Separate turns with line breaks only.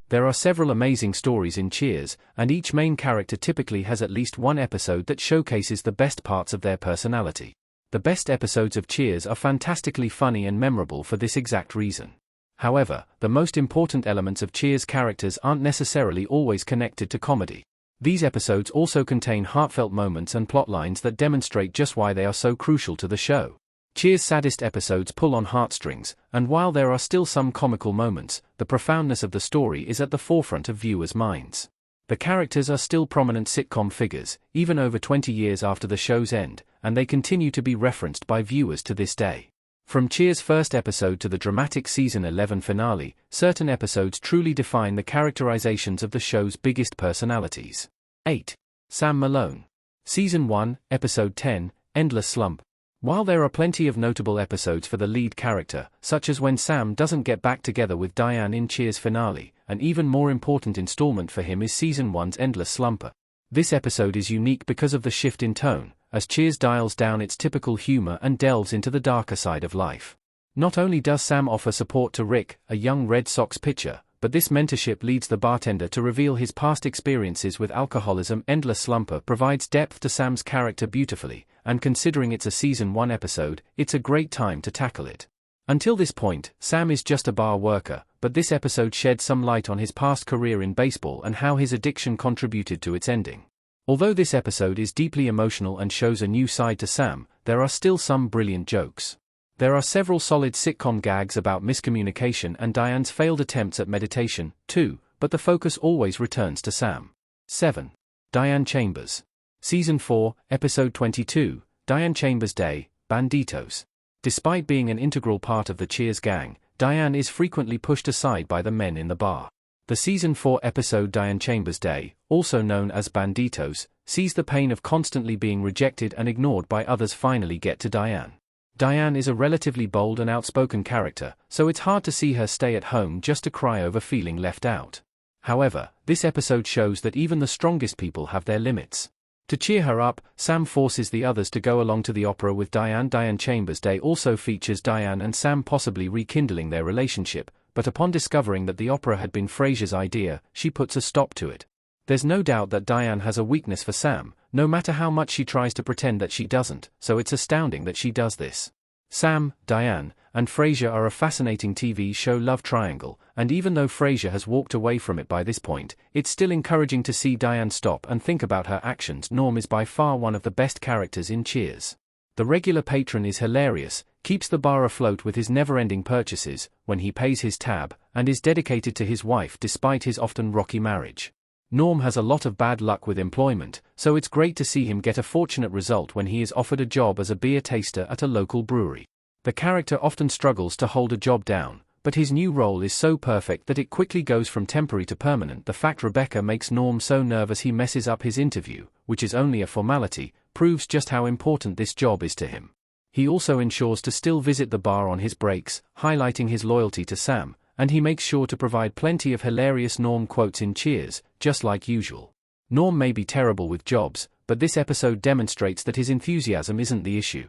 There are several amazing stories in Cheers, and each main character typically has at least one episode that showcases the best parts of their personality. The best episodes of Cheers are fantastically funny and memorable for this exact reason. However, the most important elements of Cheers' characters aren't necessarily always connected to comedy. These episodes also contain heartfelt moments and plotlines that demonstrate just why they are so crucial to the show. Cheers' saddest episodes pull on heartstrings, and while there are still some comical moments, the profoundness of the story is at the forefront of viewers' minds. The characters are still prominent sitcom figures, even over 20 years after the show's end, and they continue to be referenced by viewers to this day. From Cheers' first episode to the dramatic season 11 finale, certain episodes truly define the characterizations of the show's biggest personalities. 8. Sam Malone. Season 1, Episode 10, Endless Slump. While there are plenty of notable episodes for the lead character, such as when Sam doesn't get back together with Diane in Cheers' finale, an even more important installment for him is Season 1's Endless Slumper. This episode is unique because of the shift in tone, as Cheers dials down its typical humor and delves into the darker side of life. Not only does Sam offer support to Rick, a young Red Sox pitcher, but this mentorship leads the bartender to reveal his past experiences with alcoholism. Endless Slumper provides depth to Sam's character beautifully, and considering it's a Season 1 episode, it's a great time to tackle it. Until this point, Sam is just a bar worker, but this episode sheds some light on his past career in baseball and how his addiction contributed to its ending. Although this episode is deeply emotional and shows a new side to Sam, there are still some brilliant jokes. There are several solid sitcom gags about miscommunication and Diane's failed attempts at meditation, too, but the focus always returns to Sam. 7. Diane Chambers. Season 4, Episode 22, Diane Chambers' Day, Banditos. Despite being an integral part of the Cheers gang, Diane is frequently pushed aside by the men in the bar. The Season 4 episode Diane Chambers' Day, also known as Banditos, sees the pain of constantly being rejected and ignored by others finally get to Diane. Diane is a relatively bold and outspoken character, so it's hard to see her stay at home just to cry over feeling left out. However, this episode shows that even the strongest people have their limits. To cheer her up, Sam forces the others to go along to the opera with Diane. Diane Chambers' Day also features Diane and Sam possibly rekindling their relationship, but upon discovering that the opera had been Frasier's idea, she puts a stop to it. There's no doubt that Diane has a weakness for Sam, no matter how much she tries to pretend that she doesn't, so it's astounding that she does this. Sam, Diane, and Frasier are a fascinating TV show love triangle, and even though Frasier has walked away from it by this point, it's still encouraging to see Diane stop and think about her actions. Norm is by far one of the best characters in Cheers. The regular patron is hilarious, keeps the bar afloat with his never-ending purchases, when he pays his tab, and is dedicated to his wife despite his often rocky marriage. Norm has a lot of bad luck with employment, so it's great to see him get a fortunate result when he is offered a job as a beer taster at a local brewery. The character often struggles to hold a job down, but his new role is so perfect that it quickly goes from temporary to permanent. The fact Rebecca makes Norm so nervous he messes up his interview, which is only a formality, proves just how important this job is to him. He also ensures to still visit the bar on his breaks, highlighting his loyalty to Sam, and he makes sure to provide plenty of hilarious Norm quotes in Cheers, just like usual. Norm may be terrible with jobs, but this episode demonstrates that his enthusiasm isn't the issue.